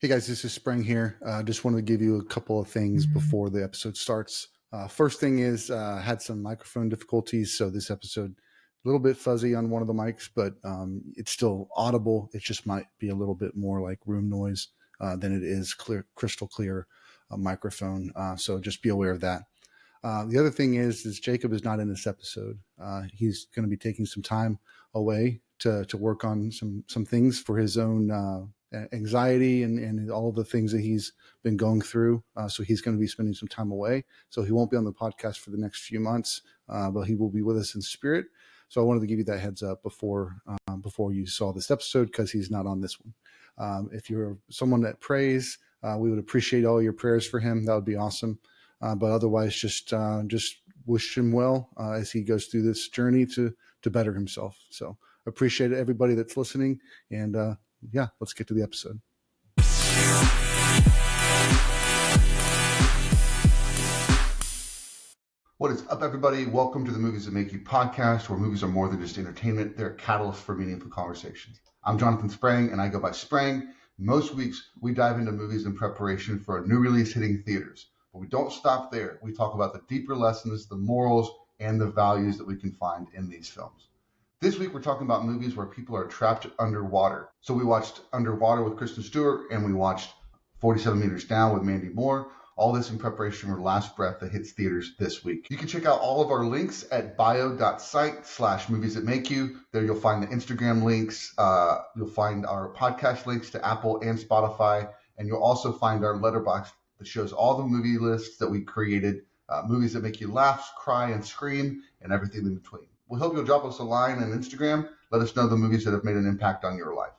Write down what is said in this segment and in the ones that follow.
Hey guys, this is Sprang here. Just wanted to give you a couple of things before the episode starts. First thing is had some microphone difficulties, so this episode a little bit fuzzy on one of the mics, but it's still audible. It just might be a little bit more like room noise than it is crystal clear microphone. So just be aware of that. The other thing is Jacob is not in this episode. He's going to be taking some time away to work on some things for his own anxiety and all the things that he's been going through. So he's going to be spending some time away. So he won't be on the podcast for the next few months, but he will be with us in spirit. So I wanted to give you that heads up before you saw this episode, because he's not on this one. If you're someone that prays, we would appreciate all your prayers for him. That would be awesome. But otherwise, just wish him well as he goes through this journey to better himself. So appreciate everybody that's listening, and yeah, let's get to the episode. What is up, everybody? Welcome to the Movies That Make You podcast, where movies are more than just entertainment. They're a catalyst for meaningful conversations. I'm Jonathan Sprang, and I go by Sprang. Most weeks, we dive into movies in preparation for a new release hitting theaters. But we don't stop there. We talk about the deeper lessons, the morals, and the values that we can find in these films. This week, we're talking about movies where people are trapped underwater. So we watched Underwater with Kristen Stewart, and we watched 47 Meters Down with Mandy Moore. All this in preparation for Last Breath that hits theaters this week. You can check out all of our links at bio.site/moviesthatmakeyou. There you'll find the Instagram links. You'll find our podcast links to Apple and Spotify. And you'll also find our letterbox that shows all the movie lists that we created, movies that make you laugh, cry, and scream, and everything in between. We hope you'll drop us a line on Instagram. Let us know the movies that have made an impact on your life.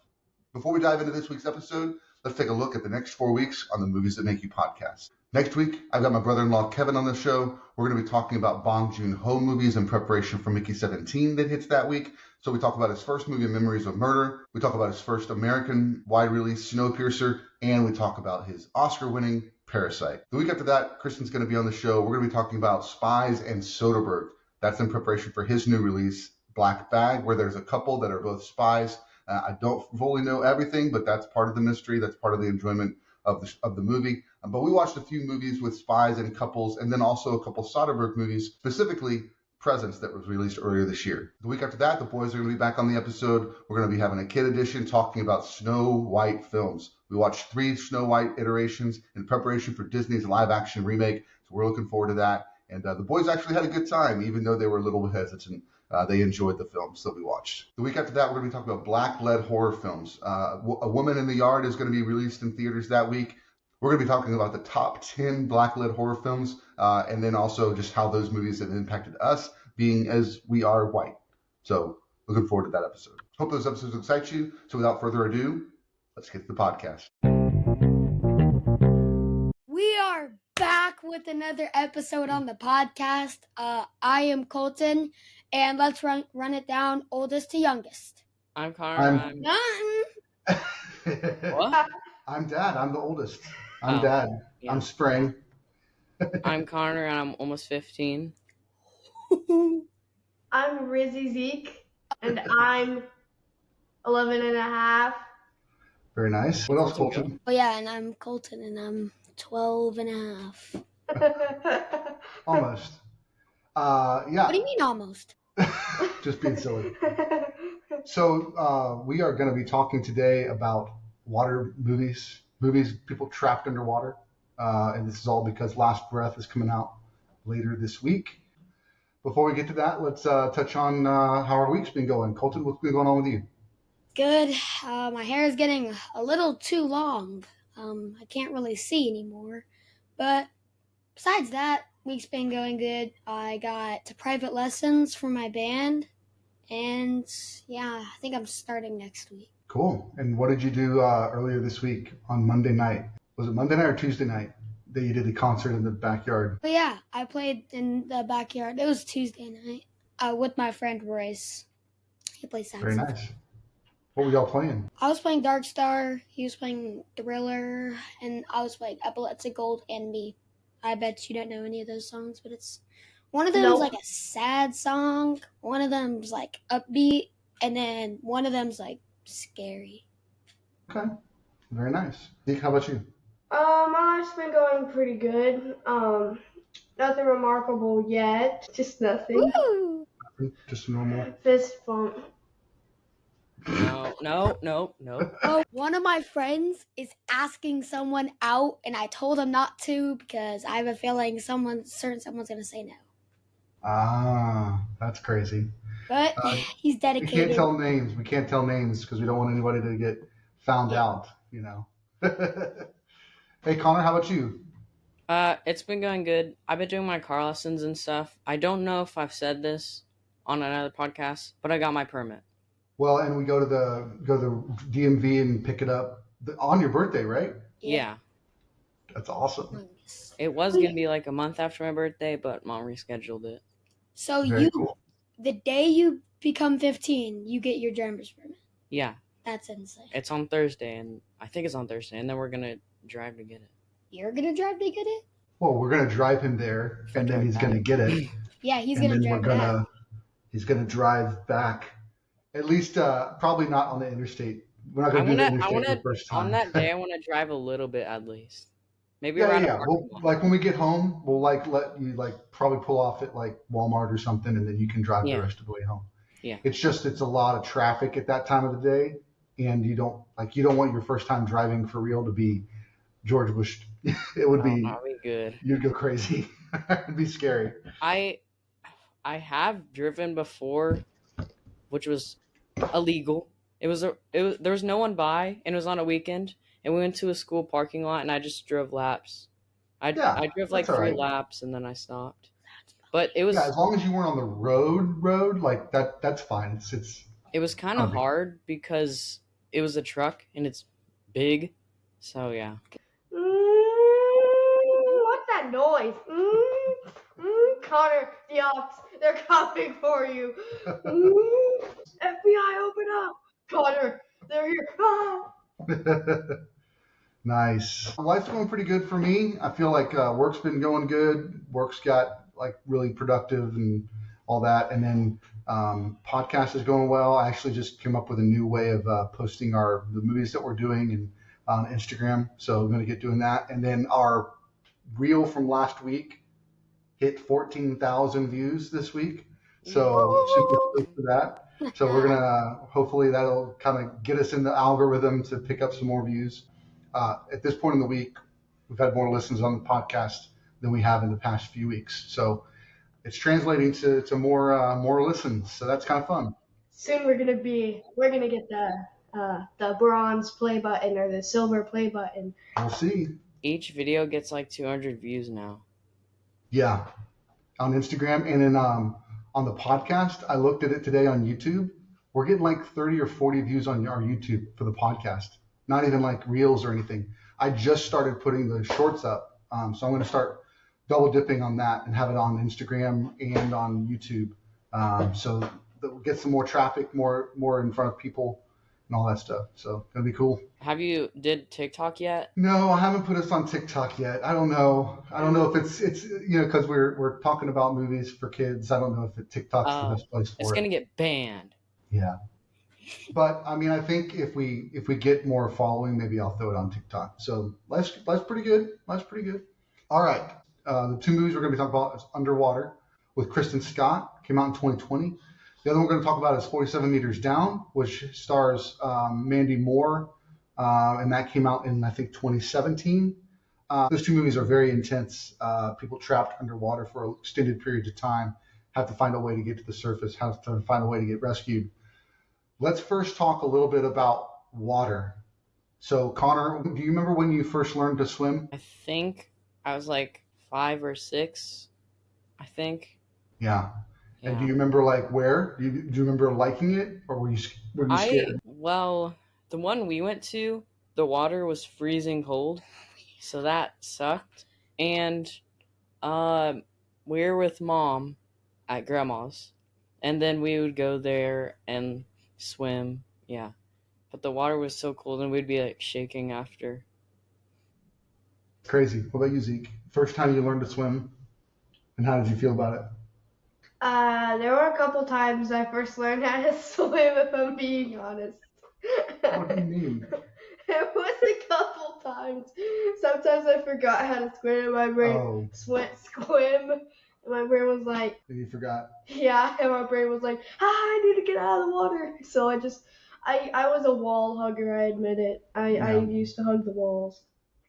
Before we dive into this week's episode, let's take a look at the next 4 weeks on the Movies That Make You podcast. Next week, I've got my brother-in-law Kevin on the show. We're going to be talking about Bong Joon-ho movies in preparation for Mickey 17 that hits that week. So we talk about his first movie, Memories of Murder. We talk about his first American wide-release, Snowpiercer. And we talk about his Oscar-winning Parasite. The week after that, Kristen's going to be on the show. We're going to be talking about Spies and Soderbergh. That's in preparation for his new release, Black Bag, where there's a couple that are both spies. I don't fully know everything, but that's part of the mystery. That's part of the enjoyment of the movie. But we watched a few movies with spies and couples, and then also a couple Soderbergh movies, specifically Presence, that was released earlier this year. The week after that, the boys are going to be back on the episode. We're going to be having a kid edition talking about Snow White films. We watched 3 Snow White iterations in preparation for Disney's live-action remake, so we're looking forward to that. And the boys actually had a good time, even though they were a little hesitant. They enjoyed the films that we watched. The week after that, we're going to be talking about black-led horror films. A Woman in the Yard is going to be released in theaters that week. We're going to be talking about the top 10 black-led horror films, and then also just how those movies have impacted us, being as we are white. So looking forward to that episode. Hope those episodes excite you. So without further ado, let's get to the podcast. We are back with another episode on the podcast. I am Colton, and let's run it down, oldest to youngest. I'm Connor. What? I'm Dad. I'm the oldest. I'm Dad. Yeah. I'm Sprang. I'm Connor, and I'm almost 15. I'm Rizzy Zeke, and I'm 11 and a half. Very nice. What else, Colton? Oh, yeah, and I'm Colton, and I'm 12 and a half. Almost. Yeah. What do you mean almost? Just being silly. So we are going to be talking today about water movies people trapped underwater. And this is all because Last Breath is coming out later this week. Before we get to that, let's touch on how our week's been going. Colton, what's been going on with you? Good. My hair is getting a little too long. I can't really see anymore. But besides that, week's been going good. I got private lessons for my band. And yeah, I think I'm starting next week. Cool. And what did you do earlier this week on Monday night? Was it Monday night or Tuesday night that you did the concert in the backyard? But yeah, I played in the backyard. It was Tuesday night with my friend Royce. He plays saxophone. Very nice. What were y'all playing? I was playing Dark Star, he was playing Thriller, and I was playing Epileptic Gold and Me. I bet you don't know any of those songs, but it's one of them is like a sad song, one of them's like upbeat, and then one of them's like scary. Okay. Very nice. Zeke, how about you? My life's been going pretty good. Nothing remarkable yet. Just nothing. Woo! Just normal. Fist bump. No. Oh, one of my friends is asking someone out, and I told him not to because I have a feeling someone's gonna say no. Ah, that's crazy. But he's We can't dedicated. tell names. We can't tell names because we don't want anybody to get found Yeah. out, Hey, Connor, how about you? It's been going good. I've been doing my car lessons and stuff. I don't know if I've said this on another podcast, but I got my permit. Well, and we go to the DMV and pick it up on your birthday, right? Yeah. That's awesome. It was gonna be like a month after my birthday, but Mom rescheduled it. So Very cool. the day you become 15, you get your driver's permit. Yeah. That's insane. It's on Thursday, and I think it's on Thursday, and then we're gonna drive to get it. You're gonna drive to get it? Well, we're gonna drive him there, and then he's gonna get it. Yeah, he's and gonna then drive back. He's gonna drive back. At least, probably not on the interstate. We're not gonna do the interstate for the first time. On that day, I want to drive a little bit at least. Maybe Yeah. around a parking lot. Like when we get home, we'll let you probably pull off at like Walmart or something, and then you can drive the rest of the way home. Yeah. It's a lot of traffic at that time of the day, and you don't want your first time driving for real to be George Bush. It would be. That'd be good. You'd go crazy. It'd be scary. I have driven before, which was illegal. There was no one by, and it was on a weekend, and we went to a school parking lot, and I just drove laps. I drove like 3 laps, and then I stopped. But it was as long as you weren't on the road like that. That's fine. It was kind of hard because it was a truck and it's big, so yeah. What's that noise? Connor, the ops, they're coming for you. FBI, open up. Connor, they're here. Ah. Nice. Life's going pretty good for me. I feel like work's been going good. Work's got like really productive and all that. And then podcast is going well. I actually just came up with a new way of posting the movies that we're doing and on Instagram. So I'm going to get doing that. And then our reel from last week hit 14,000 views this week. So super stoked for that. So we're going to, hopefully that'll kind of get us in the algorithm to pick up some more views. At this point in the week, we've had more listens on the podcast than we have in the past few weeks. So it's translating to more listens. So that's kind of fun. Soon we're gonna get the bronze play button or the silver play button. We'll see. Each video gets like 200 views now. Yeah, on Instagram and then on the podcast. I looked at it today on YouTube. We're getting like 30 or 40 views on our YouTube for the podcast. Not even like reels or anything. I just started putting the shorts up. So I'm going to start double dipping on that and have it on Instagram and on YouTube. So that we'll get some more traffic, more in front of people and all that stuff. So it'll be cool. Have you did TikTok yet? No, I haven't put us on TikTok yet. I don't know if it's because we're talking about movies for kids. I don't know if TikTok's the best place for it. It's going to get banned. Yeah. But I mean, I think if we get more following, maybe I'll throw it on TikTok. So life's pretty good. Life's pretty good. All right. The 2 movies we're going to be talking about is Underwater with Kristen Scott, came out in 2020. The other one we're going to talk about is 47 Meters Down, which stars Mandy Moore, and that came out in, I think, 2017. Those 2 movies are very intense. People trapped underwater for extended periods of time have to find a way to get to the surface, have to find a way to get rescued. Let's first talk a little bit about water. So, Connor, do you remember when you first learned to swim? I think I was like 5 or 6, I think. Yeah. And do you remember like where? Do you remember liking it, or were you scared? Well, the one we went to, the water was freezing cold, so that sucked. And we were with Mom at Grandma's, and then we would go there and swim. Yeah, but the water was so cold, and we'd be like shaking after. Crazy. What about you, Zeke? First time you learned to swim, and how did you feel about it? There were a couple times I first learned how to swim, if I'm being honest. What do you mean? It was a couple times. Sometimes I forgot how to swim in my brain. Oh, Swim. And my brain was like, and you forgot. yeah, and my brain was like, I need to get out of the water. So I was a wall hugger, I admit it. I Yeah. used to hug the walls.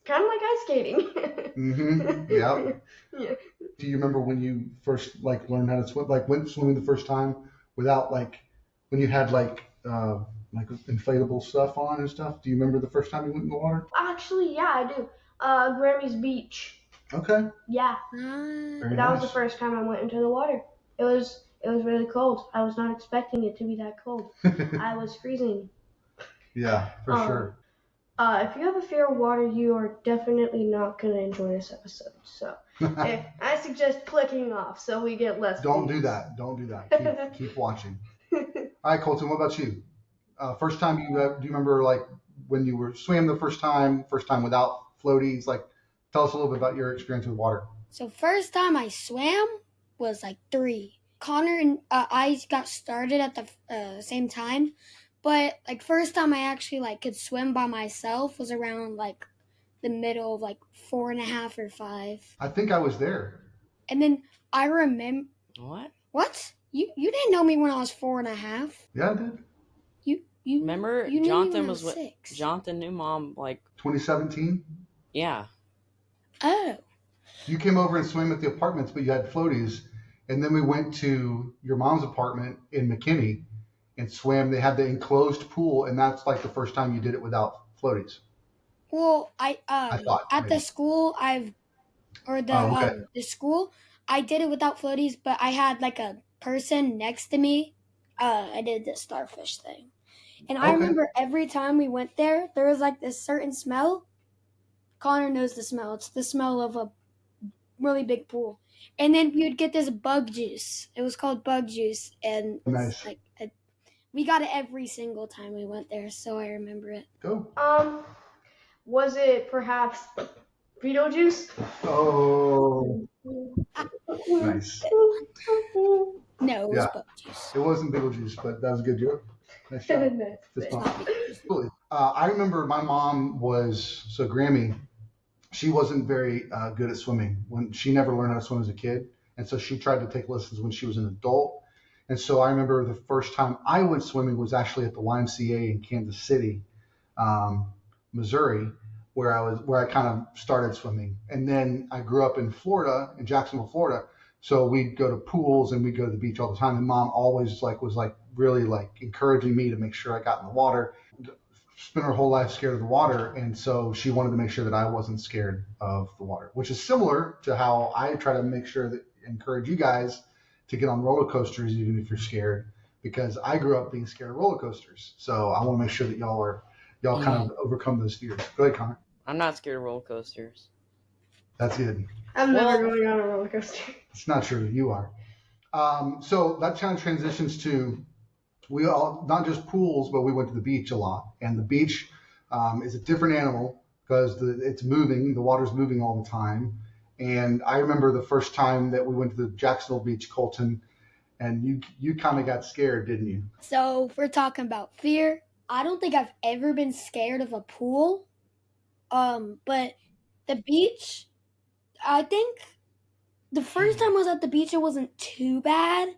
Kind of like ice skating. Mm-hmm. Yeah. Yeah. Do you remember when you first like learned how to swim? Like went swimming the first time without like when you had like inflatable stuff on and stuff? Do you remember the first time you went in the water? Actually, yeah, I do. Grammy's Beach. Okay. Yeah. Very That was nice. the first time I went into the water. It was really cold. I was not expecting it to be that cold. I was freezing. Yeah, for sure. If you have a fear of water, you are definitely not going to enjoy this episode. So I suggest clicking off so we get less. Don't do views. that. Don't do that. Keep watching. All right, Colton, what about you? First time do you remember like when you were swam the first time without floaties? Like, tell us a little bit about your experience with water. So first time I swam was like 3. Connor and I got started at the same time, but like first time I actually like could swim by myself was around like the middle of like 4.5 or 5. I think I was there. And then I remember What? you didn't know me when I was 4.5. Yeah, I did. You Remember, you knew me Jonathan when I was with 6. Jonathan knew Mom like 2017. yeah. Oh. You came over and swam at the apartments, but you had floaties. And then we went to your mom's apartment in McKinney and swam. They had the enclosed pool, and that's like the first time you did it without floaties. Well, I thought at maybe. the school the school I did it without floaties, but I had like a person next to me. I did the starfish thing, and I Okay. remember every time we went there was like this certain smell. Connor knows the smell. It's the smell of a really big pool, and then we would get this bug juice. It was called bug juice, and Nice. we got it every single time we went there, so I remember it. Go. Was it perhaps Beetlejuice? Oh, nice. No, it was Yeah. bug juice. It wasn't Beetlejuice, but that was a good joke. Nice job. Nice. Fist It's bump. not bug juice. Absolutely. I remember my mom Grammy, she wasn't very good at swimming. She never learned how to swim as a kid. And so she tried to take lessons when she was an adult. And so I remember the first time I went swimming was actually at the YMCA in Kansas City, Missouri, where I kind of started swimming. And then I grew up in Florida, in Jacksonville, Florida. So we'd go to pools and we'd go to the beach all the time. And Mom always was really encouraging me to make sure I got in the water. Spent her whole life scared of the water, and so she wanted to make sure that I wasn't scared of the water, which is similar to how I try to make sure that encourage you guys to get on roller coasters even if you're scared, because I grew up being scared of roller coasters. So I want to make sure that y'all kind of overcome those fears. Go ahead, Connor. I'm not scared of roller coasters. That's good. I'm never going on a roller coaster. It's not true. You are. So that kind of transitions to we all not just pools, but we went to the beach a lot. And the beach is a different animal because it's moving. The water's moving all the time. And I remember the first time that we went to the Jacksonville Beach, Colton, and you kind of got scared, didn't you? So if we're talking about fear, I don't think I've ever been scared of a pool. But the beach, I think the first time I was at the beach, it wasn't too bad.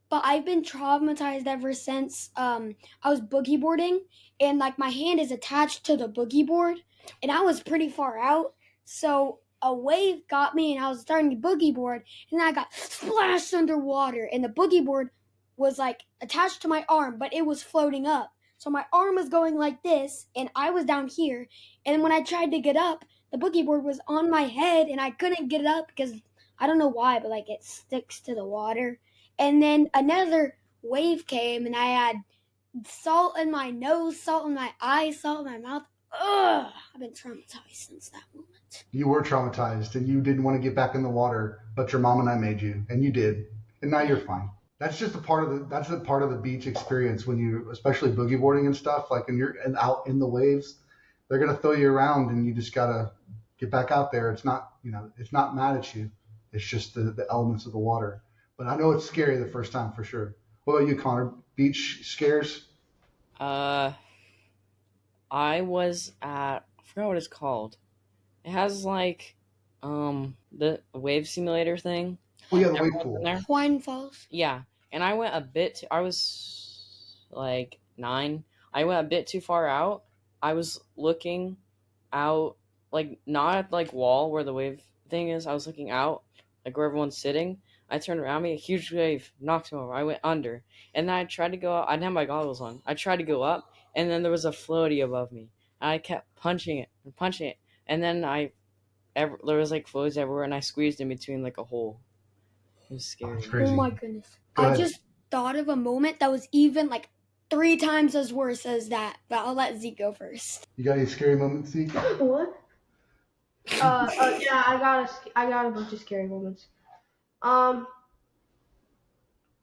But I've been traumatized ever since I was boogie boarding, and like my hand is attached to the boogie board, and I was pretty far out. So a wave got me, and I was starting to boogie board, and then I got splashed underwater, and the boogie board was like attached to my arm, but it was floating up. So my arm was going like this, and I was down here. And when I tried to get up, the boogie board was on my head, and I couldn't get it up because I don't know why, but like it sticks to the water. And then another wave came, and I had salt in my nose, salt in my eyes, salt in my mouth. Ugh! I've been traumatized since that moment. You were traumatized, and you didn't want to get back in the water, but your mom and I made you, and you did, and now you're fine. That's just a part of the beach experience when you, especially boogie boarding and stuff, like when you're out in the waves, they're gonna throw you around, and you just gotta get back out there. It's not mad at you. It's just the elements of the water. But I know it's scary the first time for sure. What about you, Connor? Beach scares? I was at, I forgot what it's called. It has like the wave simulator thing. Oh yeah, the wave Everyone's in pool. there. Hawaiian Falls. Yeah, and I went a bit. I was like 9. I went a bit too far out. I was looking out, like not at like wall where the wave thing is. I was looking out, like where everyone's sitting. I turned around me, a huge wave knocked me over. I went under, and then I tried to go up. I didn't have my goggles on. I tried to go up, and then there was a floaty above me. And I kept punching it and punching it, and then there was like floats everywhere, and I squeezed in between like a hole. It was scary. That's crazy. Oh my goodness. Go I ahead. just thought of a moment that was even like 3 times as worse as that, but I'll let Zeke go first. You got any scary moments, Zeke? What? Yeah, I got a bunch of scary moments.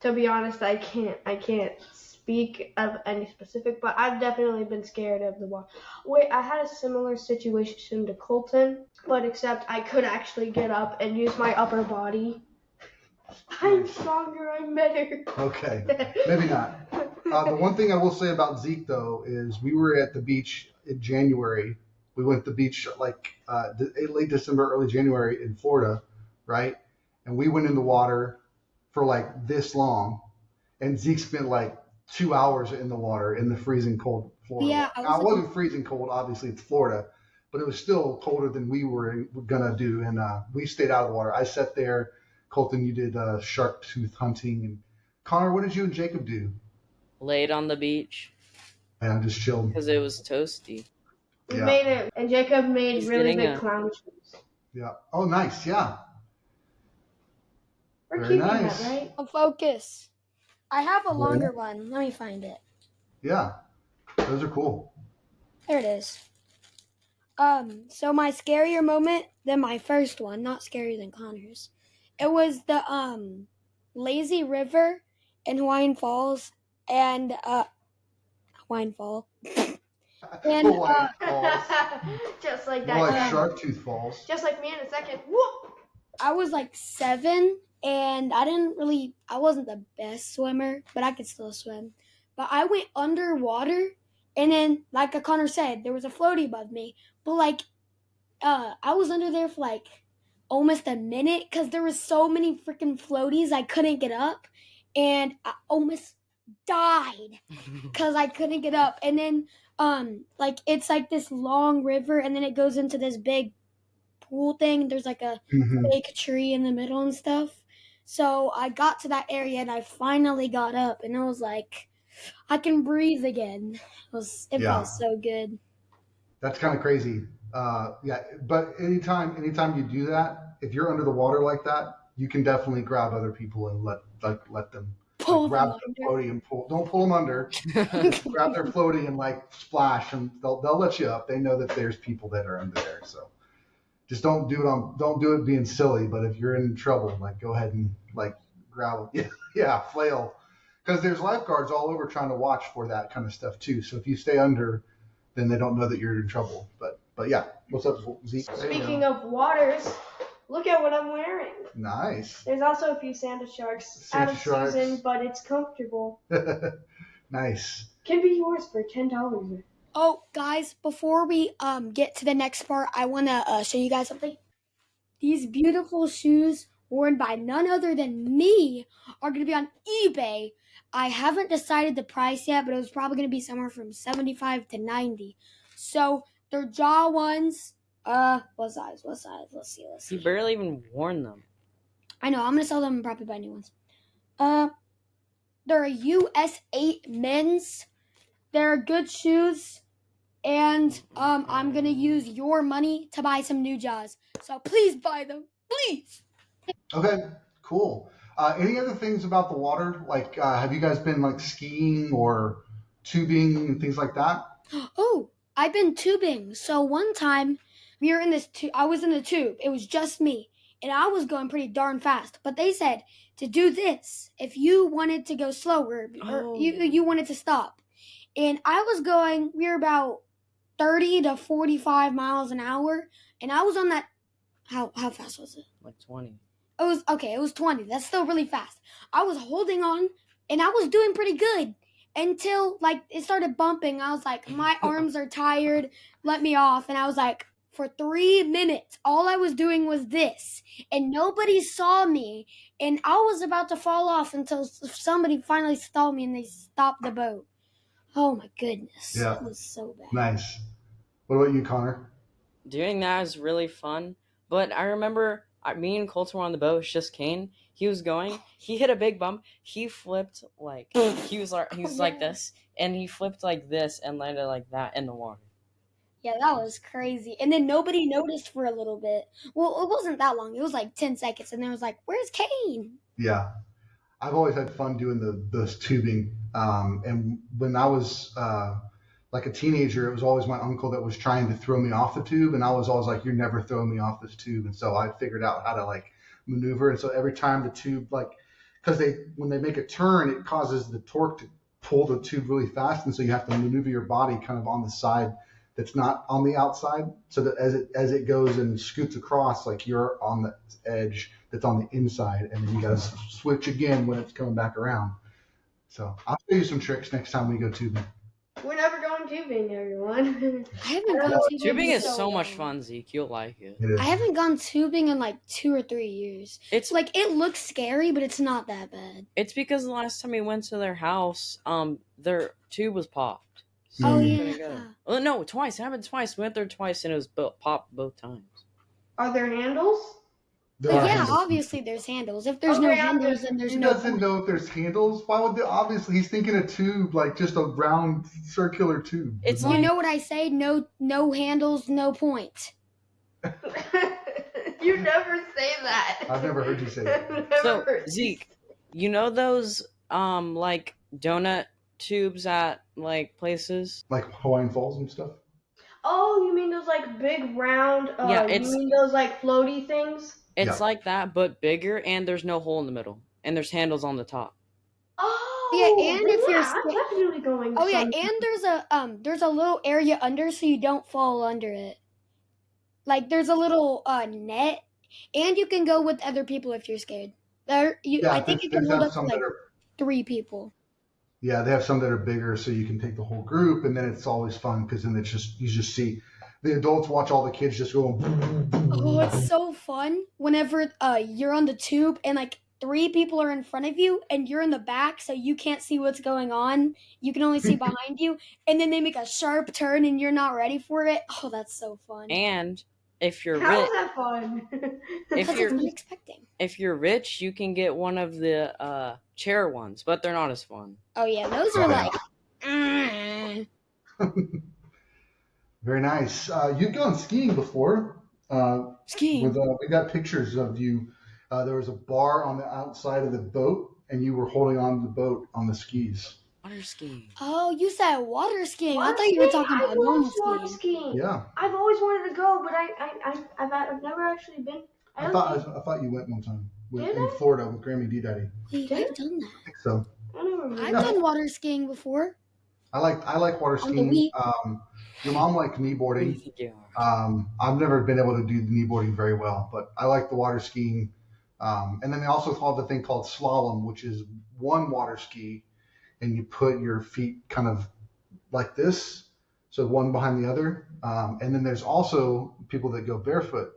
To be honest, I can't speak of any specific, but I've definitely been scared of the water. Wait, I had a similar situation to Colton, but except I could actually get up and use my upper body. I'm stronger, I'm better. Okay, maybe not. The one thing I will say about Zeke though is we were at the beach in January. We went to the beach like late December, early January in Florida, right? And we went in the water for like this long, and Zeke spent like 2 hours in the water in the freezing cold Florida. Yeah, Now, it wasn't freezing cold, obviously it's Florida, but it was still colder than we were gonna do, and we stayed out of the water. I sat there. Colton, you did shark tooth hunting, and Connor, what did you and Jacob do? Laid on the beach And I'm just chilling. because it was toasty. We Yeah. made it, and Jacob made He's really getting big a- clown shoes. Yeah. Oh, nice. Yeah. We're Very keeping nice. that, right? I'll focus. I have a Very longer one. Let me find it. Yeah. Those are cool. There it is. So my scarier moment than my first one, not scarier than Connor's. It was the lazy river in Hawaiian Falls and Hawaiian Fall. And Hawaiian Falls. Just like More like that. Shark Tooth Falls. Just like me in a second. Whoop! I was like 7 and I wasn't the best swimmer, but I could still swim. But I went underwater and then like Connor said, there was a floaty above me. But like I was under there for like almost a minute because there was so many freaking floaties I couldn't get up, and I almost died because I couldn't get up. And then like it's like this long river, and then it goes into this big pool thing. There's like a Mhm. fake tree in the middle and stuff. So I got to that area and I finally got up, and I was like, I can breathe again. It Yeah. felt so good. That's kind of crazy. Yeah. But anytime you do that, if you're under the water like that, you can definitely grab other people and let them Pull grab them their under. floaty and pull. Don't pull them under. Grab their floaty and like splash, and they'll let you up. They know that there's people that are under there. So just don't do it being silly. But if you're in trouble, like go ahead and like grab. Yeah, flail. Because there's lifeguards all over trying to watch for that kind of stuff too. So if you stay under, then they don't know that you're in trouble. But yeah, what's up, Zeke? There you Speaking go. of waters, look at what I'm wearing. Nice. There's also a few Santa Sharks Santa out of Sharks. season, but it's comfortable. Nice. Can be yours for $10. Oh, guys, before we get to the next part, I want to show you guys something. These beautiful shoes worn by none other than me are going to be on eBay. I haven't decided the price yet, but it was probably going to be somewhere from $75 to $90. So they're jaw ones. What size? Let's see. You barely even worn them. I know. I'm going to sell them and probably buy new ones. They're a US 8 men's. They're good shoes. And I'm going to use your money to buy some new jaws. So please buy them. Please. Okay, cool. Any other things about the water? Like, have you guys been like skiing or tubing and things like that? Oh, I've been tubing. So one time we were in this I was in the tube. It was just me. And I was going pretty darn fast. But they said to do this if you wanted to go slower or you wanted to stop. And I was going, we were about 30 to 45 miles an hour. And I was on that, how fast was it? Like 20. It was 20. That's still really fast. I was holding on and I was doing pretty good. until like it started bumping. I was like, my arms are tired, let me off. And I was like, for 3 minutes, all I was doing was this, and nobody saw me. And I was about to fall off until somebody finally saw me and they stopped the boat. Oh my goodness. Yeah. It was so bad. Nice. What about you, Connor? Doing that is really fun. But I remember me and Colton were on the boat. It was just Kane. He was going. He hit a big bump. He flipped like he was like this, and he flipped like this and landed like that in the water. Yeah, that was crazy. And then nobody noticed for a little bit. Well, it wasn't that long. It was like 10 seconds. And then it was like, where's Kane? Yeah. I've always had fun doing those tubing. And when I was like a teenager, it was always my uncle that was trying to throw me off the tube. And I was always like, you're never throwing me off this tube. And so I figured out how to like maneuver. And so every time the tube, like, because when they make a turn, it causes the torque to pull the tube really fast. And so you have to maneuver your body kind of on the side that's not on the outside, so that as it goes and scoots across, like you're on the edge that's on the inside, and then you got to switch again when it's coming back around. So I'll show you some tricks next time we go tubing. We're never going tubing, everyone. I haven't gone tubing. Tubing is so long. much fun, Zeke. You'll like it. It is. I haven't gone tubing in like 2 or 3 years. It's Like, it looks scary, but it's not that bad. It's because the last time we went to their house, their tube was popped. So Oh, we yeah. couldn't go. Well, no, twice. It happened twice. We went there twice, and it was popped both times. Are there handles? There are Yeah, handles. obviously there's handles. If there's no Okay, handles, then there's He no doesn't point. know if there's handles. Why would they? Obviously, he's thinking a tube, like just a round circular tube. It's You like- know what I say? No handles, no point. You never say that. I've never heard you say that. Never So, heard you Zeke, you know those like donut tubes at like places? Like Hawaiian Falls and stuff. Oh, you mean those like big round? Yeah, you it's- mean those like floaty things? It's Yeah. like that, but bigger, and there's no hole in the middle, and there's handles on the top. Oh, Yeah, and if you're I'm definitely going. Oh yeah, some- and there's a little area under so you don't fall under it. Like there's a little net, and you can go with other people if you're scared. I think you can they hold have up to some like that are. 3 people. Yeah, they have some that are bigger, so you can take the whole group, and then it's always fun because then you just see the adults watch all the kids just go. Oh, it's so fun whenever you're on the tube and like 3 people are in front of you and you're in the back, so you can't see what's going on. You can only see behind you, and then they make a sharp turn and you're not ready for it. Oh, that's so fun. And if you're How rich, is that fun? if That's you're what I'm expecting. if you're rich, you can get one of the chair ones, but they're not as fun. Oh yeah, those are like. mm. Very nice. You've gone skiing before. Skiing. We got pictures of you. There was a bar on the outside of the boat, and you were holding on to the boat on the skis. Water skiing. Oh, you said water skiing. I Water thought you were skiing? talking I about normal love water skiing. skiing. Yeah, I've always wanted to go, but I've never actually been. I thought you went one time Did in I? Florida with Grammy D Daddy. Wait, I've done that. So I never I've been. done water skiing before. I like water On the skiing. Wii. Your mom liked What do you kneeboarding. think you are? I've never been able to do the kneeboarding very well, but I like the water skiing. And then they also call the thing called slalom, which is one water ski, and you put your feet kind of like this, so one behind the other. And then there's also people that go barefoot,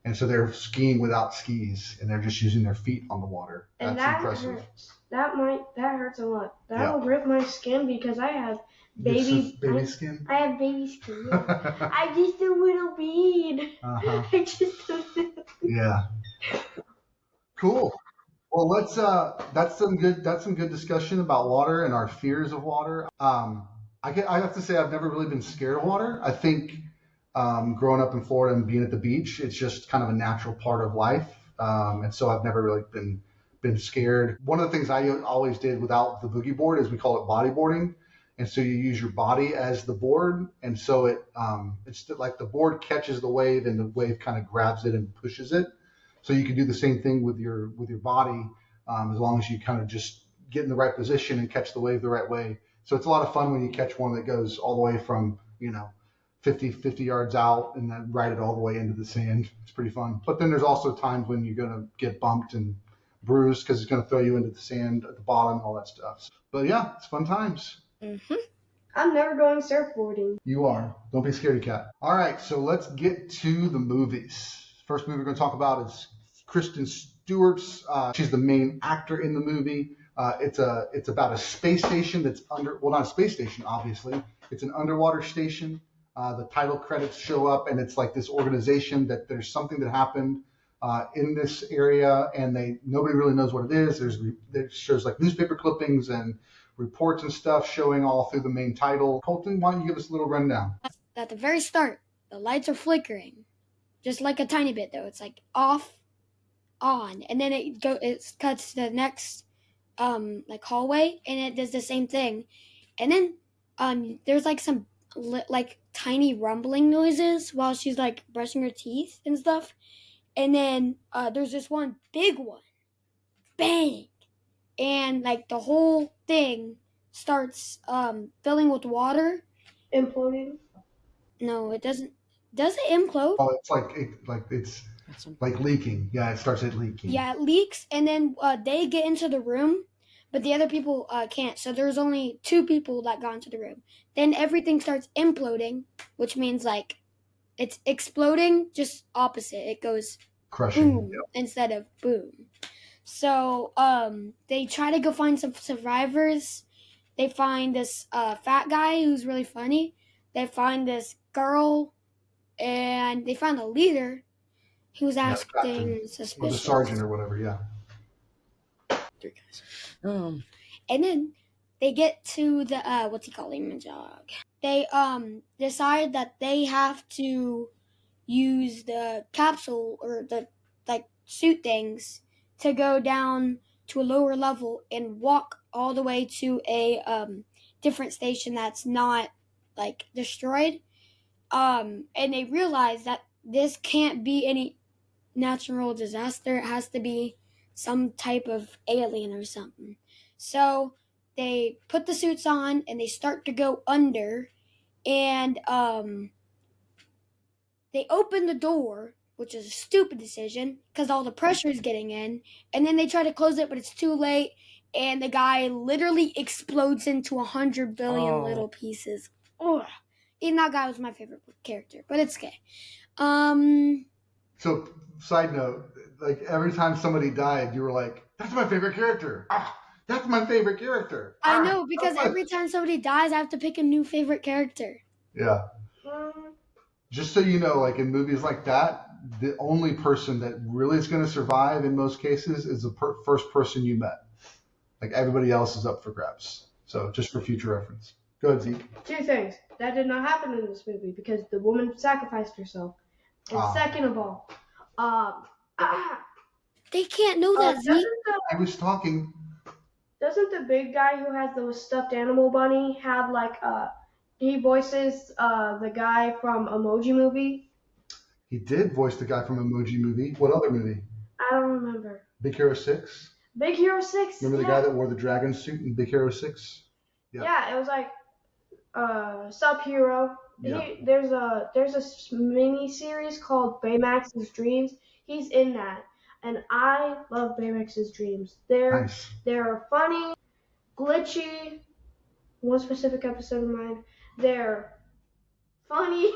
and so they're skiing without skis, and they're just using their feet on the water. And That's that impressive. hurts. That hurts a lot. Yeah. That'll rip my skin because I have Baby baby. skin. I have baby skin. I'm just a little bead. Uh-huh. I just a little. Yeah. Cool. Well, let's that's some good discussion about water and our fears of water. I have to say I've never really been scared of water. I think growing up in Florida and being at the beach, it's just kind of a natural part of life. And so I've never really been scared. One of the things I always did without the boogie board is we call it bodyboarding. And so you use your body as the board, and so it's like the board catches the wave, and the wave kind of grabs it and pushes it. So you can do the same thing with your body, as long as you kind of just get in the right position and catch the wave the right way. So it's a lot of fun when you catch one that goes all the way from 50 yards out and then ride it all the way into the sand. It's pretty fun. But then there's also times when you're gonna get bumped and bruised because it's going to throw you into the sand at the bottom, all that stuff. But yeah, it's fun times. Mm-hmm. I'm never going surfboarding. You are. Don't be a scaredy cat. All right, so let's get to the movies. First movie we're going to talk about is Kristen Stewart's. She's the main actor in the movie. It's about a space station that's not a space station, obviously. It's an underwater station. The title credits show up, and it's like this organization that there's something that happened in this area, and nobody really knows what it is. It shows like newspaper clippings and reports and stuff showing all through the main title. Colton, why don't you give us a little rundown? At the very start, the lights are flickering, just like a tiny bit though. It's like off, on, and then it cuts to the next like hallway, and it does the same thing, and then there's like some like tiny rumbling noises while she's like brushing her teeth and stuff, and then there's this one big one, bang. And like the whole thing starts filling with water. Imploding? No, it doesn't. Does it implode? Oh, it's like leaking. Yeah, it starts leaking. Yeah, it leaks, and then they get into the room, but the other people can't. So there's only 2 people that got into the room. Then everything starts imploding, which means like it's exploding, just opposite. It goes Crushing. boom instead of boom. So they try to go find some survivors. They find this fat guy who's really funny. They find this girl, and they find the leader who's acting suspicious. Or the sergeant or whatever, yeah. 3 guys. And then they get to the what's he calling jog. They decide that they have to use the capsule or the like suit things to go down to a lower level and walk all the way to a different station that's not like destroyed. And they realize that this can't be any natural disaster. It has to be some type of alien or something. So they put the suits on and they start to go under, and they open the door, which is a stupid decision because all the pressure is getting in, and then they try to close it, but it's too late, and the guy literally explodes into 100 billion little pieces. Ugh. And that guy was my favorite character, but it's okay. So, side note, like every time somebody died, you were like, "That's my favorite character. That's my favorite character." I know, because every time somebody dies, I have to pick a new favorite character. Yeah. Just so you know, like in movies like that, the only person that really is going to survive in most cases is the first person you met. Like everybody else is up for grabs. So just for future reference. Go ahead, Zeke. 2 things. That did not happen in this movie because the woman sacrificed herself. And second of all, they can't know that, Zeke. I was talking. Doesn't the big guy who has the stuffed animal bunny have like he voices the guy from Emoji Movie? He did voice the guy from Emoji Movie. What other movie? I don't remember. Big Hero 6? Big Hero 6? Remember the guy that wore the dragon suit in Big Hero 6? Yeah, it was like Sub-Hero. Yeah. There's a mini series called Baymax's Dreams. He's in that. And I love Baymax's Dreams. They're funny, glitchy. One specific episode of mine. They're funny.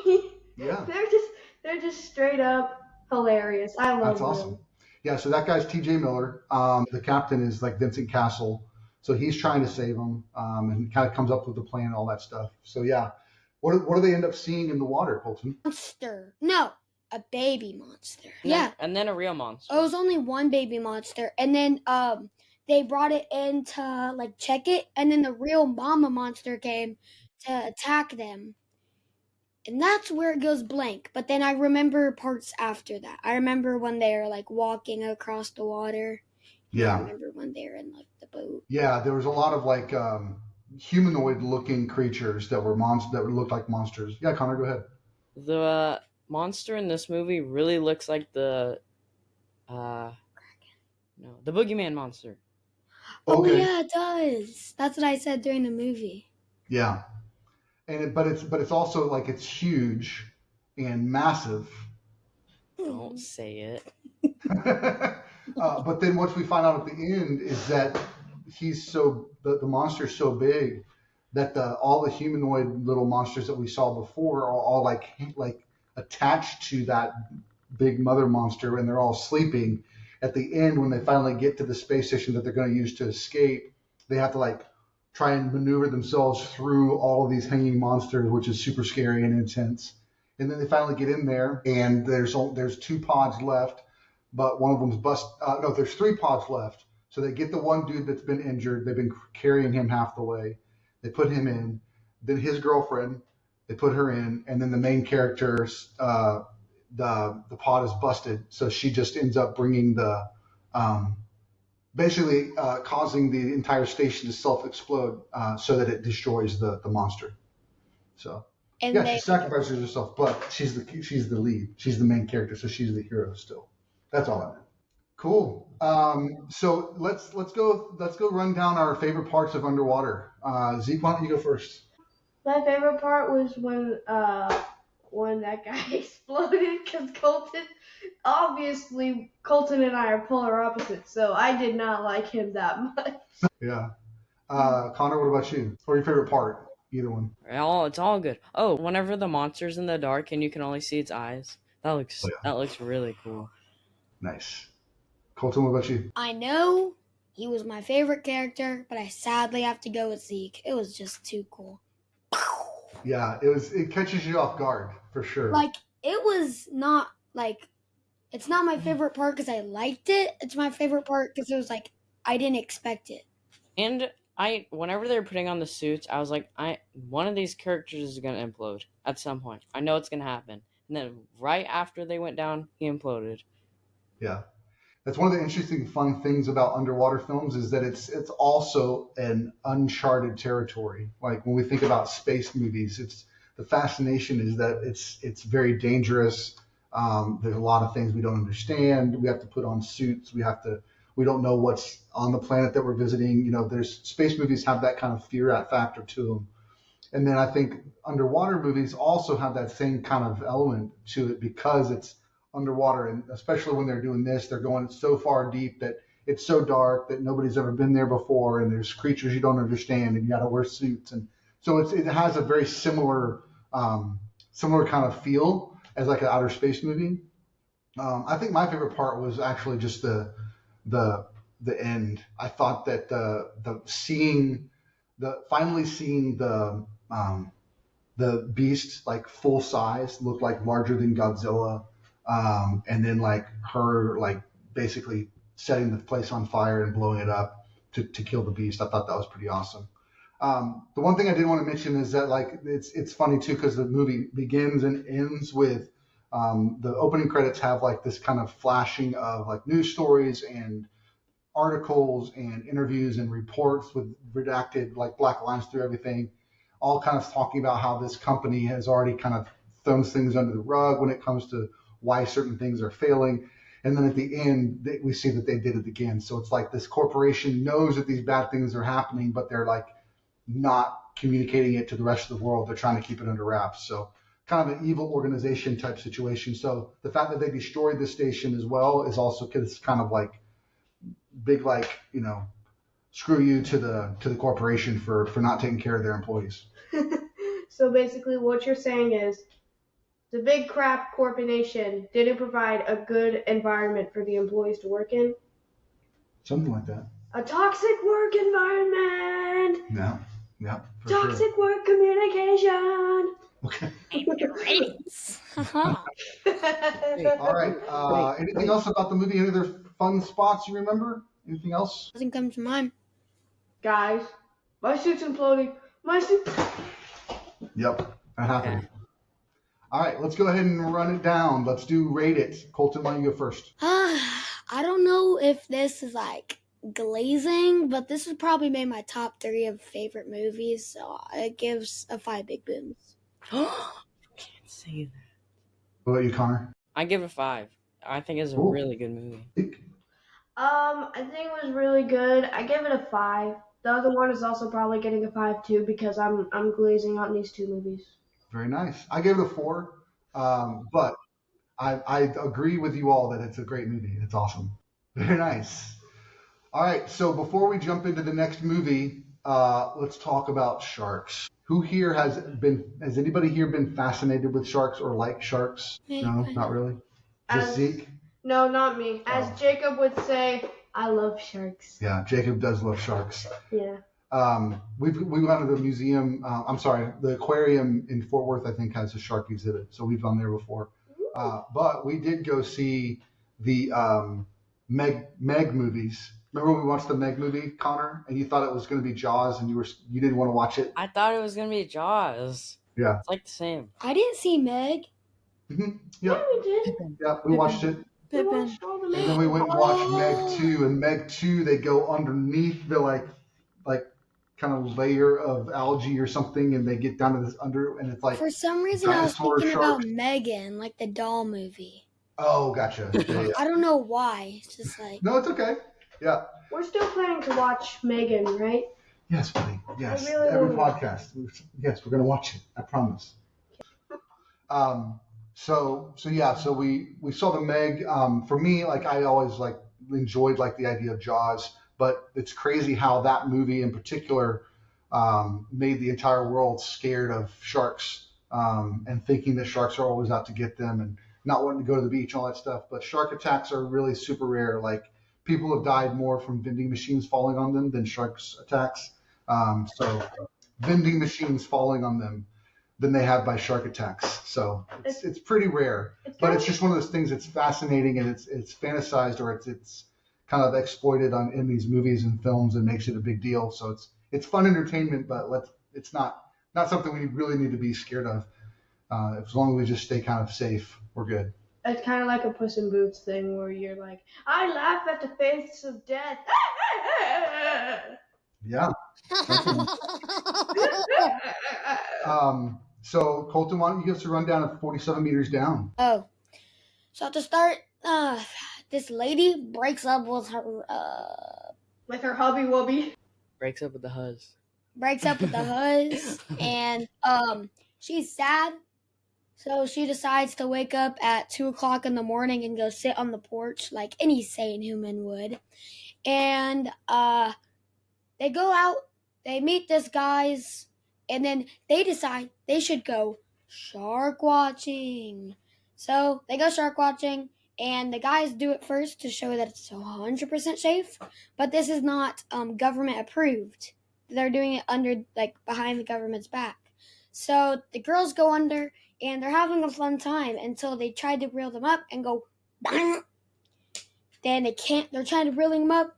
Yeah. They're just straight up hilarious. I love them. That's awesome. Yeah, so that guy's T.J. Miller. The captain is like Vincent Castle. So he's trying to save him, and kind of comes up with a plan and all that stuff. So yeah, what do they end up seeing in the water, Colton? Monster. No, a baby monster. And then a real monster. Oh, it was only one baby monster, and then they brought it in to like check it, and then the real mama monster came to attack them. And that's where it goes blank. But then I remember parts after that. I remember when they were like walking across the water. Yeah. I remember when they were in like the boat. Yeah, there was a lot of like humanoid-looking creatures that looked like monsters. Yeah, Connor, go ahead. The monster in this movie really looks like the boogeyman monster. Okay. Oh yeah, it does. That's what I said during the movie. Yeah. But it's also like it's huge and massive. Don't say it. But then what we find out at the end is that the monster's so big that all the humanoid little monsters that we saw before are all like attached to that big mother monster, and they're all sleeping. At the end, when they finally get to the space station that they're going to use to escape, they have to like try and maneuver themselves through all of these hanging monsters, which is super scary and intense. And then they finally get in there, and there's 2 pods left, but one of them's no, there's 3 pods left. So they get the one dude that's been injured. They've been carrying him half the way. They put him in. Then his girlfriend, they put her in, and then the main character's the pod is busted. So she just ends up bringing basically causing the entire station to self-explode so that it destroys the monster. So And yeah, they, she sacrifices herself, but she's the lead. She's the main character, so she's the hero still. That's all I meant. Cool. So let's go run down our favorite parts of underwater. Zeke, why don't you go first? My favorite part was when that guy exploded, because Colton and I are polar opposites, so I did not like him that much. Yeah. Connor, what about you? Or your favorite part? Either one. It's all good. Oh, whenever the monster's in the dark and you can only see its eyes, that looks really cool. Nice. Colton, what about you? I know he was my favorite character, but I sadly have to go with Zeke. It was just too cool. Yeah, it catches you off guard for sure. Like, it was not like, it's not my favorite part because I liked it. It's my favorite part because it was like, I didn't expect it. And whenever they were putting on the suits, I was like, one of these characters is gonna implode at some point. I know it's gonna happen. And then right after they went down, he imploded. Yeah. That's one of the interesting, fun things about underwater films is that it's also an uncharted territory. Like when we think about space movies, the fascination is that it's very dangerous. There's a lot of things we don't understand. We have to put on suits. We don't know what's on the planet that we're visiting. You know, there's space movies have that kind of fear factor to them. And then I think underwater movies also have that same kind of element to it because it's underwater, and especially when they're doing this, they're going so far deep that it's so dark that nobody's ever been there before, and there's creatures you don't understand, and you got to wear suits, and so it has a very similar kind of feel as like an outer space movie. I think my favorite part was actually just the end. I thought that finally seeing the beast like full size, looked like larger than Godzilla. And then like her like basically setting the place on fire and blowing it up to kill the beast. I thought that was pretty awesome. The one thing I did want to mention is that like it's funny too because the movie begins and ends with the opening credits have like this kind of flashing of like news stories and articles and interviews and reports with redacted like black lines through everything, all kind of talking about how this company has already kind of thrown things under the rug when it comes to why certain things are failing. And then at the end, we see that they did it again. So it's like this corporation knows that these bad things are happening, but they're like not communicating it to the rest of the world. They're trying to keep it under wraps. So kind of an evil organization type situation. So the fact that they destroyed the station as well is also kind of like big, like, you know, screw you to the corporation for not taking care of their employees. So basically what you're saying is the big crap corporation didn't provide a good environment for the employees to work in. Something like that. A toxic work environment. Yeah. Toxic work communication. Okay. Ratings. All right. Anything else about the movie? Any other fun spots you remember? Anything else? Doesn't come to mind. Guys, my suit's imploding. My suit. Yep, that happened. Okay. All right, let's go ahead and run it down. Let's rate it. Colton, why don't you go first? I don't know if this is like glazing, but this would probably make my top 3 of favorite movies. So it gives a 5 big booms. I can't say that. What about you, Connor? I give it 5. I think it's a really good movie. I think it was really good. I give it a 5. The other one is also probably getting a 5 too because I'm glazing on these 2 movies. Very nice. I gave it a 4, but I agree with you all that it's a great movie. It's awesome. Very nice. All right, so before we jump into the next movie, let's talk about sharks. Who here has anybody here been fascinated with sharks or like sharks? Me, No, kind not of. really. Just As Zeke? no, not me. As Oh. Jacob would say, I love sharks. Yeah, Jacob does love sharks. Yeah. We gone to the museum. The aquarium in Fort Worth, I think, has a shark exhibit. So we've gone there before. But we did go see the Meg movies. Remember when we watched the Meg movie, Connor, and you thought it was going to be Jaws, and you didn't want to watch it. I thought it was gonna be Jaws. Yeah. It's like the same. I didn't see Meg. Mm-hmm. Yeah, Yep. we did. Yeah, we watched it. We Pippin. watched all the And then Meg. we went and watched Oh. Meg 2, and Meg 2, they go underneath the like kind of layer of algae or something, and they get down to this and it's like, For some reason, I was dinosaur thinking sharks. about Megan, like the doll movie. oh, gotcha. Yeah, yeah. I don't know why. It's just like, No, it's okay. Yeah. We're still planning to watch Megan, right? Yes, buddy. Yes. I really Every wanna- podcast. Yes, we're gonna watch it. I promise. So we saw the Meg. For me, like I always like enjoyed like the idea of Jaws, but it's crazy how that movie in particular made the entire world scared of sharks and thinking that sharks are always out to get them and not wanting to go to the beach, all that stuff. But shark attacks are really super rare. Like people have died more from vending machines falling on them than sharks attacks. So vending machines falling on them than they have by shark attacks. So it's pretty rare. But it's just one of those things that's fascinating, and it's fantasized or it's kind of exploited in these movies and films and makes it a big deal. So it's fun entertainment, but it's not something we really need to be scared of. As long as we just stay kind of safe, we're good. It's kind of like a Puss in Boots thing where you're like, I laugh at the face of death. Yeah. So Colton, why don't you give us a rundown of 47 meters down? oh. So to start, this lady breaks up with her, With her hubby wubby. Breaks up with the huzz. hus, and she's sad. So she decides to wake up at 2:00 in the morning and go sit on the porch like any sane human would. And they go out, they meet this guys, and then they decide they should go shark watching. So they go shark watching, and the guys do it first to show that it's 100% safe. But this is not government approved. They're doing it under, like, behind the government's back. So the girls go under, and they're having a fun time until they try to reel them up and go bang. Then they can't. They're trying to reel them up,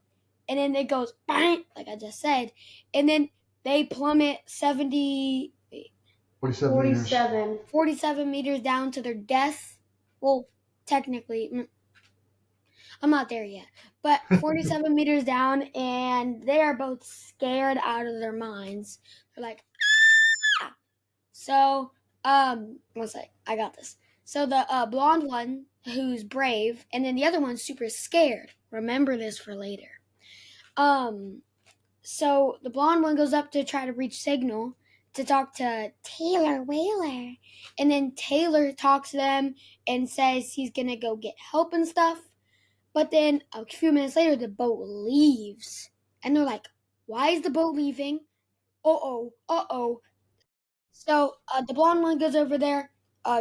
and then it goes bang, like I just said, and then they plummet 47 meters. 47 meters down to their death. Well, technically, I'm not there yet, but 47 meters down, and they are both scared out of their minds. They're like, ah! So, one sec, I got this. So the blonde one, who's brave, and then the other one's super scared. Remember this for later. So the blonde one goes up to try to reach Signal to talk to Taylor Whaler, and then Taylor talks to them and says he's gonna go get help and stuff. But then a few minutes later, the boat leaves, and they're like, "Why is the boat leaving? Uh-oh. So the blonde one goes over there,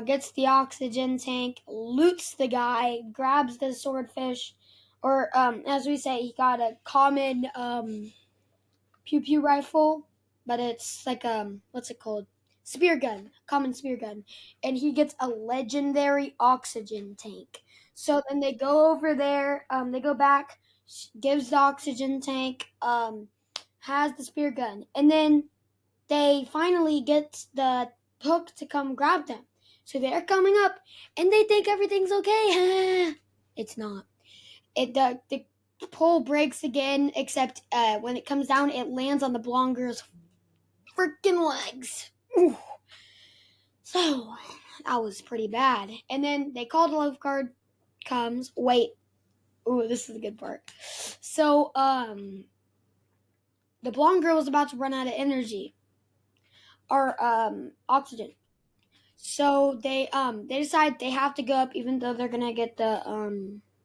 gets the oxygen tank, loots the guy, grabs the swordfish, or as we say, he got a common pew-pew rifle, but it's like what's it called? Spear gun, common spear gun, and he gets a legendary oxygen tank. So then they go over there, they go back, gives the oxygen tank, has the spear gun, and then they finally get the hook to come grab them. So they're coming up, and they think everything's okay. It's not. The pole breaks again, except when it comes down, it lands on the blonde girl's freaking legs. Ooh. So that was pretty bad. And then they call the lifeguard, comes. Wait. Ooh, this is the good part. So the blonde girl was about to run out of energy or oxygen. So they decide they have to go up, even though they're gonna get the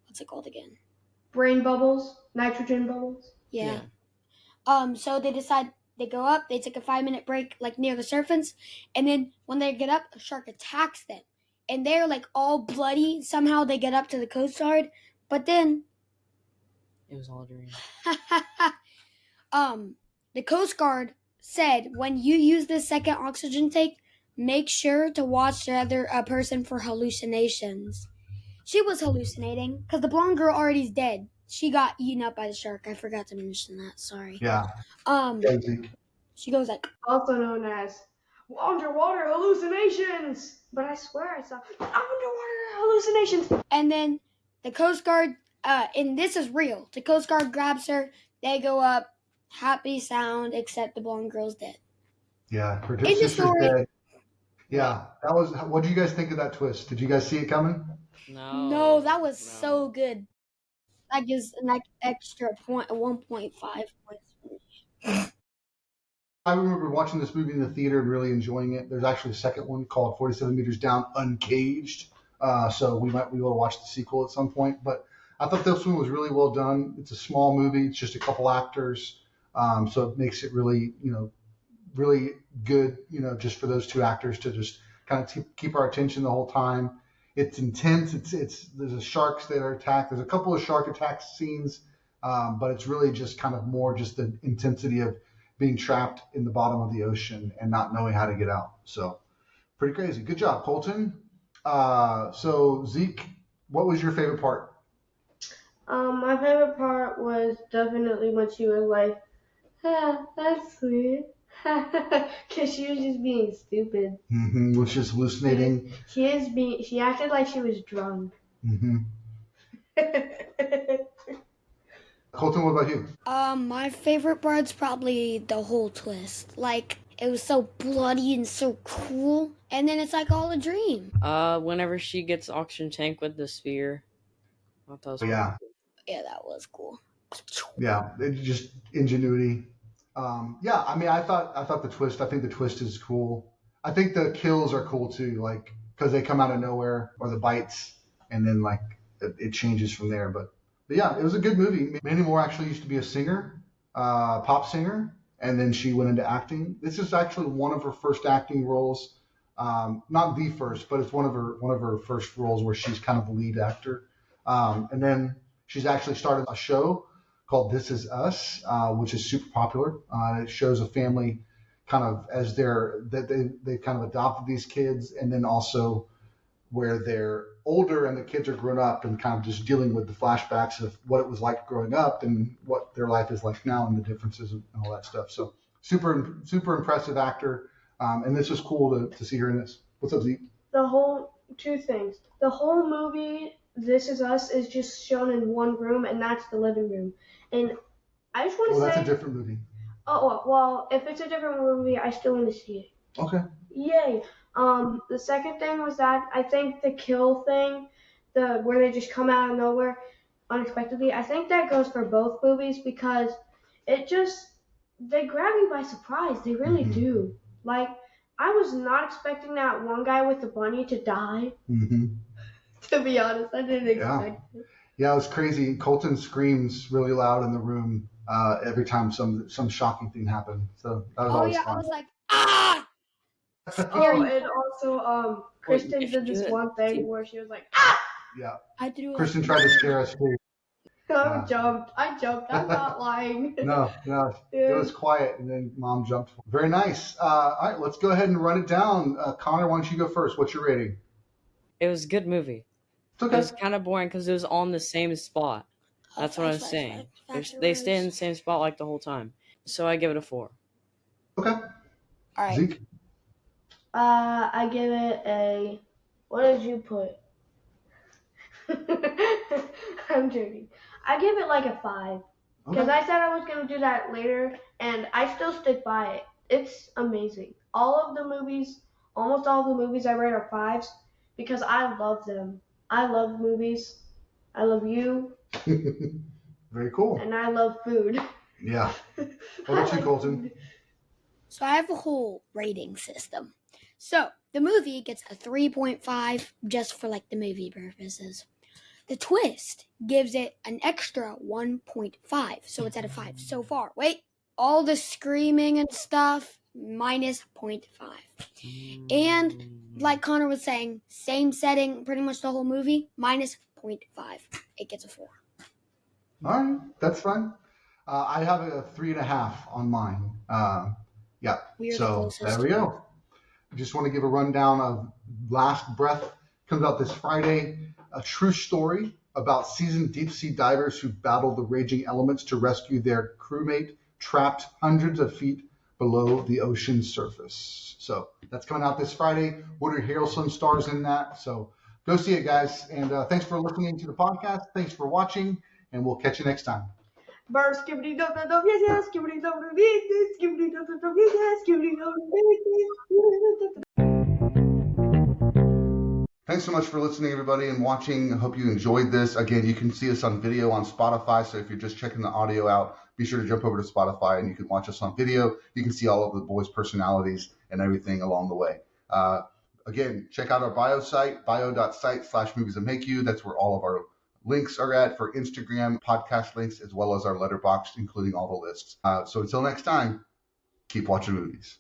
what's it called again? brain bubbles, nitrogen bubbles. Yeah. So they decide they go up. They take a 5-minute break, like near the surface, and then when they get up, a shark attacks them, and they're like all bloody. Somehow they get up to the Coast Guard, but then It was all a dream. the Coast Guard said when you use this second oxygen tank, make sure to watch the other person for hallucinations. She was hallucinating because the blonde girl already is dead. She got eaten up by the shark. I forgot to mention that. Sorry. Yeah. Zeke. She goes like, Also known as underwater hallucinations. But I swear I saw underwater hallucinations. and then the Coast Guard, and this is real. The Coast Guard grabs her. They go up, happy sound, except the blonde girl's dead. Yeah, her In the sister's story- dead. Yeah, that was. What did you guys think of that twist? Did you guys see it coming? No, that was so good. That gives an extra 1.5 points for me. I remember watching this movie in the theater and really enjoying it. There's actually a second one called 47 Meters Down, Uncaged. So we might be able to watch the sequel at some point. But I thought this one was really well done. It's a small movie. It's just a couple actors. So it makes it really, really good, just for those two actors to just kind of keep our attention the whole time. It's intense. There's a sharks that are attacked. There's a couple of shark attack scenes, but it's really just kind of more just the intensity of being trapped in the bottom of the ocean and not knowing how to get out. So pretty crazy. Good job, Colton. So Zeke, what was your favorite part? My favorite part was definitely when she was like, that's sweet. Because she was just being stupid. Mm-hmm. Was just hallucinating. She acted like she was drunk. Mm-hmm. Colton, what about you? My favorite part's probably the whole twist. Like, it was so bloody and so cool, and then it's like all a dream. Whenever she gets oxygen tank with the spear. I thought that was Yeah. Yeah, that was cool. Yeah, it just ingenuity. Yeah, I mean, I thought the twist. I think the twist is cool. I think the kills are cool too, like because they come out of nowhere, or the bites, and then like it changes from there. But yeah, it was a good movie. Mandy Moore actually used to be a singer, pop singer, and then she went into acting. This is actually one of her first acting roles. Not the first, but it's one of her first roles where she's kind of the lead actor. And then she's actually started a show called This Is Us, which is super popular. It shows a family kind of as they kind of adopted these kids, and then also where they're older and the kids are grown up and kind of just dealing with the flashbacks of what it was like growing up and what their life is like now and the differences and all that stuff. So super impressive actor, and this was cool to see her in this. What's up, Zeke? Two things. The whole movie, This Is Us, is just shown in one room, and that's the living room. And I just want to say... that's a different movie. Oh, well, if it's a different movie, I still want to see it. Okay. Yay. The second thing was that I think the kill thing, where they just come out of nowhere unexpectedly, I think that goes for both movies because they grab you by surprise. They really do. Like, I was not expecting that one guy with the bunny to die. Mm-hmm. To be honest, I didn't expect it. Yeah, it was crazy. Colton screams really loud in the room every time some shocking thing happened. So that was always fun. I was like, ah! Oh, and also, Kristen did this one thing where she was like, ah! Yeah. Kristen tried to scare us too. I jumped. I'm not lying. No. It was quiet, and then Mom jumped. Very nice. All right, let's go ahead and run it down. Connor, why don't you go first? What's your rating? It was a good movie. It's okay. It was kind of boring because it was all in the same spot. That's what I'm saying. They stay in the same spot like the whole time. So I give it a 4. Okay. All right. Zeke? I give it a... What did you put? I'm joking. I give it like a 5. Because I said I was going to do that later, and I still stick by it. It's amazing. Almost all of the movies I rate are 5s because I love them. I love movies. I love you. Very cool. And I love food. Yeah. What about you, Colton? So I have a whole rating system. So the movie gets a 3.5 just for like the movie purposes. The twist gives it an extra 1.5, so it's at a 5 so far. Wait, all the screaming and stuff, minus 0.5. And like Connor was saying, same setting, pretty much the whole movie, minus 0.5. It gets a 4. All right, that's fine. I have a 3.5 on mine. Yeah, We are the so closest. there we go. I just want to give a rundown of Last Breath. Comes out this Friday. A true story about seasoned deep-sea divers who battle the raging elements to rescue their crewmate trapped hundreds of feet below the ocean surface. So that's coming out this Friday. Woody Harrelson stars in that. So go see it, guys. And thanks for listening to the podcast. Thanks for watching, and we'll catch you next time. Burr, skibbity dub dub dub, yes, yes, skibbity dub dub, yes, yes, skibbity dub dub dub, yes, yes, skibbity dub dub, yes, yes. Thanks so much for listening, everybody, and watching. I hope you enjoyed this. Again, you can see us on video on Spotify, so if you're just checking the audio out, be sure to jump over to Spotify, and you can watch us on video. You can see all of the boys' personalities and everything along the way. Again, check out our bio site, bio.site/moviesthatmakeyou. That's where all of our links are at for Instagram, podcast links, as well as our letterbox, including all the lists. So until next time, keep watching movies.